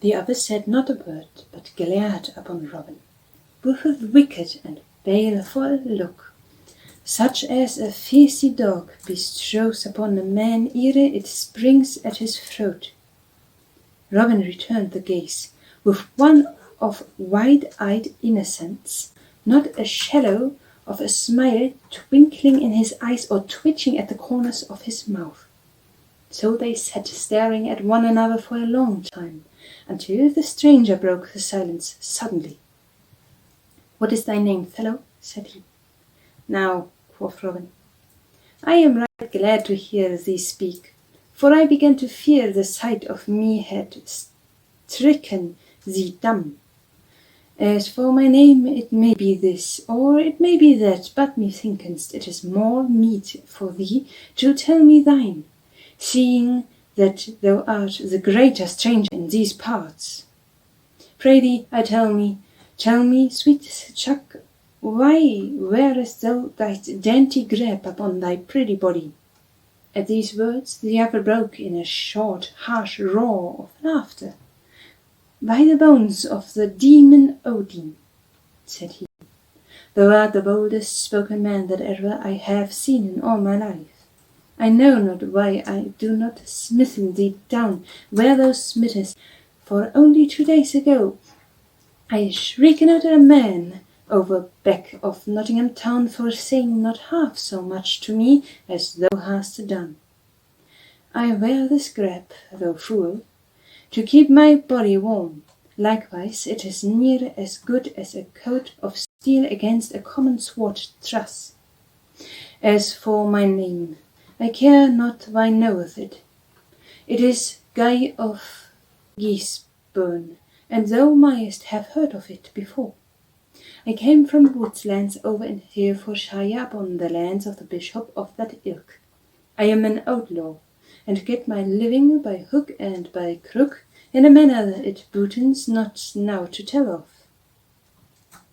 The other said not a word, but glared upon Robin, with a wicked and baleful look, such as a fierce dog bestows upon a man ere it springs at his throat. Robin returned the gaze with one of wide-eyed innocence, not a shadow of a smile twinkling in his eyes or twitching at the corners of his mouth. So they sat staring at one another for a long time, until the stranger broke the silence suddenly. "What is thy name, fellow?" said he. "Now," quoth Robin, "I am right glad to hear thee speak, for I began to fear the sight of me had stricken thee dumb. As for my name, it may be this, or it may be that, but methinkest it is more meet for thee to tell me thine, seeing that thou art the greater stranger in these parts. Pray thee, tell me, sweet chuck, why wearest thou thy dainty grap upon thy pretty body?" At these words the other broke in a short, harsh roar of laughter. "By the bones of the demon Odin," said he, "thou art the boldest spoken man that ever I have seen in all my life. I know not why I do not smithen thee down where thou smittest, for only 2 days ago I shrieken at a man over back of Nottingham town for saying not half so much to me as thou hast done. I wear this grap, thou fool, to keep my body warm. Likewise it is near as good as a coat of steel against a common sword truss. As for my name, I care not why knoweth it. It is Guy of Gisborne, and thou mayest have heard of it before. I came from the woodslands over in Herefordshire upon the lands of the bishop of that ilk. I am an outlaw, and get my living by hook and by crook, in a manner that it bootens not now to tell of.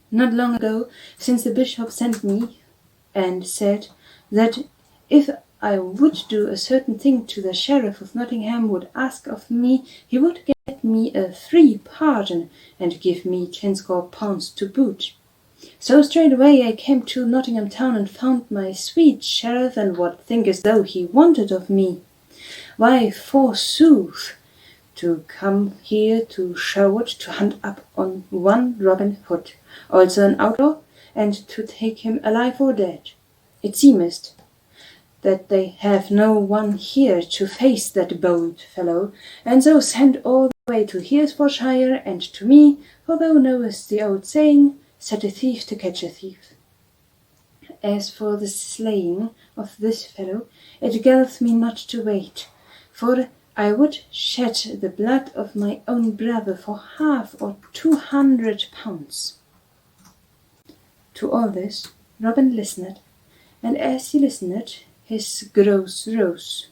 Not long ago, since the bishop sent me, and said that if I would do a certain thing to the sheriff of Nottingham would ask of me, he would get me a free pardon, and give me 10 pounds to boot. So straightway I came to Nottingham town and found my sweet sheriff, and what thinkest thou he wanted of me? Why, forsooth, to come here to Sherwood to hunt up on one Robin Hood, also an outlaw, and to take him alive or dead. It seemeth that they have no one here to face that bold fellow, and so send all the way to Herefordshire and to me, for thou knowest the old saying, set a thief to catch a thief. As for the slaying of this fellow, it galleth me not to wait, for I would shed the blood of my own brother for 1/2 or 200 pounds. To all this Robin listened, and as he listened, his grouse rose.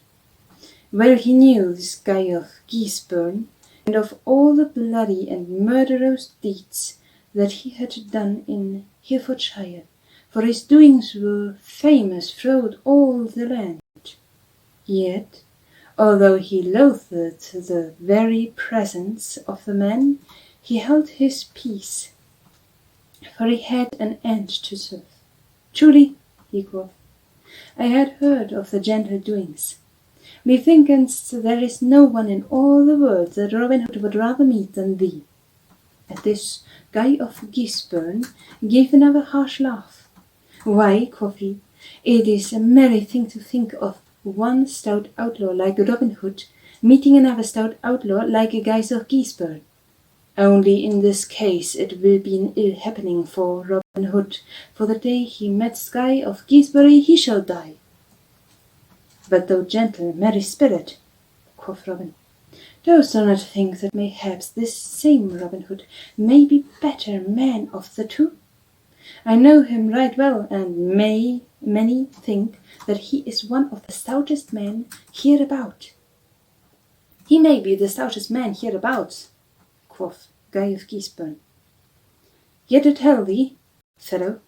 Well he knew this Guy of Gisborne, and of all the bloody and murderous deeds that he had done in Herefordshire, for his doings were famous throughout all the land. Yet, although he loathed the very presence of the man, he held his peace, for he had an end to serve. Truly, he quoth, I had heard of the gentle doings. Methinkest there is no one in all the world that Robin Hood would rather meet than thee. At this, Guy of Gisborne gave another harsh laugh. Why, quoth he, it is a merry thing to think of one stout outlaw like Robin Hood meeting another stout outlaw like Guy of Gisborne. Only in this case it will be an ill happening for Robin Hood, for the day he met Guy of Gisborne he shall die. But thou gentle, merry spirit, quoth Robin, dost thou not think that mayhaps this same Robin Hood may be better man of the two? I know him right well, and many think that he is one of the stoutest men hereabout. He may be the stoutest man hereabouts, quoth Guy of Gisborne. Yet to tell thee, fellow,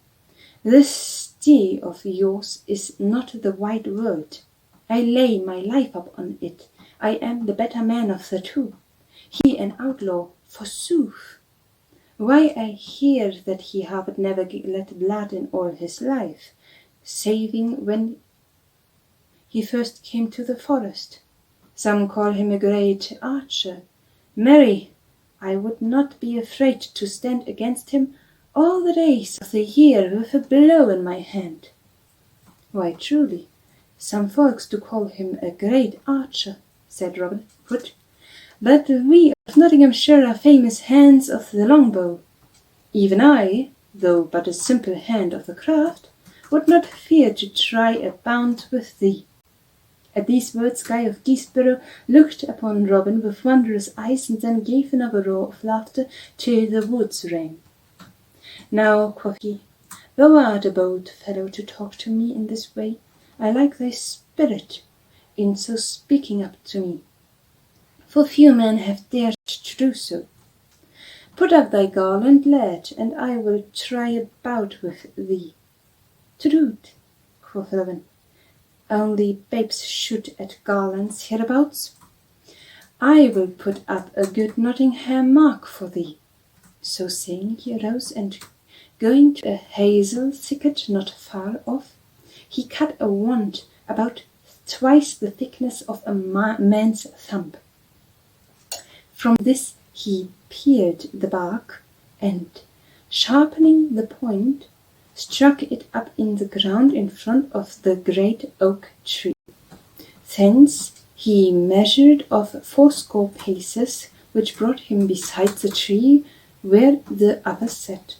this steed of yours is not the wide world. I lay my life upon it. I am the better man of the two. he an outlaw, forsooth. Why, I hear that he hath never let blood in all his life, saving when he first came to the forest. Some call him a great archer. Marry, I would not be afraid to stand against him all the days of the year with a blow in my hand. Why, truly, some folks do call him a great archer, said Robin Hood, but we of Nottinghamshire are famous hands of the longbow. Even I, though but a simple hand of the craft, would not fear to try a bout with thee. At these words Guy of Gisborough looked upon Robin with wondrous eyes, and then gave another roar of laughter till the woods rang. Now, quoth he, thou art a bold fellow to talk to me in this way. I like thy spirit in so speaking up to me, for few men have dared to do so. Put up thy garland, lad, and I will try a bout with thee. To do't, quoth Robin. Only babes shoot at garlands hereabouts. I will put up a good Nottingham mark for thee. So saying, he arose, and going to a hazel thicket not far off, he cut a wand about twice the thickness of a man's thumb. From this he pared the bark, and, sharpening the point, struck it up in the ground in front of the great oak tree. Thence he measured off 80 paces, which brought him beside the tree where the other sat.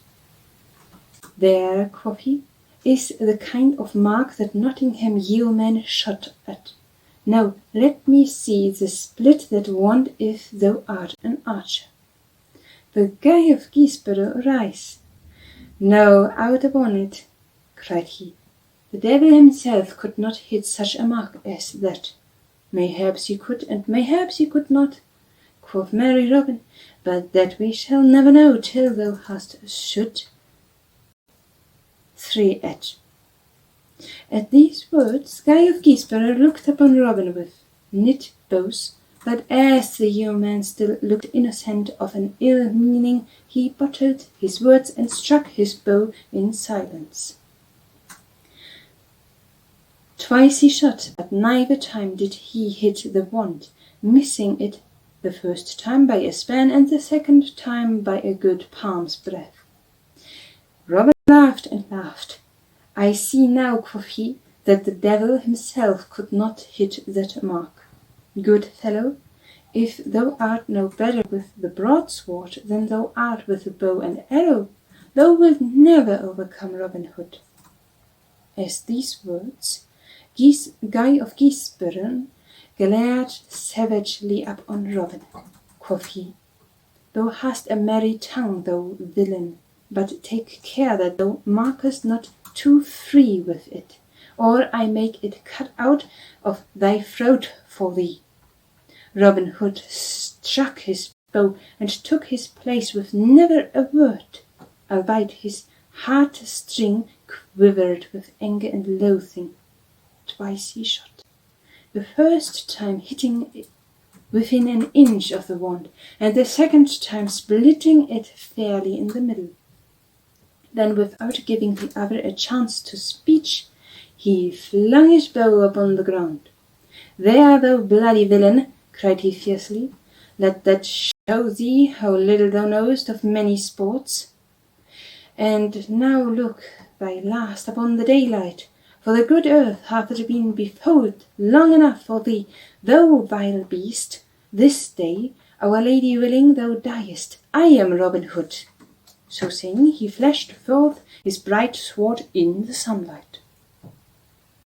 There, quoth he, is the kind of mark that Nottingham yeomen shot at. Now let me see the split that wand if thou art an archer. But Guy of Gisborough rise. No, out upon it, cried he. The devil himself could not hit such a mark as that. Mayhaps he could, and mayhaps he could not, quoth merry Robin, but that we shall never know till thou hast shot 3 at. At these words Guy of Gisborough looked upon Robin with knit bows, but as the yeoman still looked innocent of an ill meaning, he bottled his words and struck his bow in silence. Twice he shot, but neither time did he hit the wand, missing it the first time by a span, and the second time by a good palm's breadth. Robin laughed and laughed. I see now, quoth he, that the devil himself could not hit that mark. Good fellow, if thou art no better with the broadsword than thou art with the bow and arrow, thou wilt never overcome Robin Hood. As these words, Guy of Gisborough glared savagely up on Robin. Quoth he, thou hast a merry tongue, thou villain, but take care that thou markest not too free with it, or I make it cut out of thy throat for thee. Robin Hood struck his bow and took his place with never a word, albeit his heart-string quivered with anger and loathing. Twice he shot, the first time hitting within an inch of the wand, and the second time splitting it fairly in the middle. Then, without giving the other a chance to speech, he flung his bow upon the ground. There, thou bloody villain, cried he fiercely, let that show thee how little thou knowest of many sports. And now look thy last upon the daylight, for the good earth hath been befouled long enough for thee, thou vile beast. This day, Our Lady willing, thou diest. I am Robin Hood. So saying, he flashed forth his bright sword in the sunlight.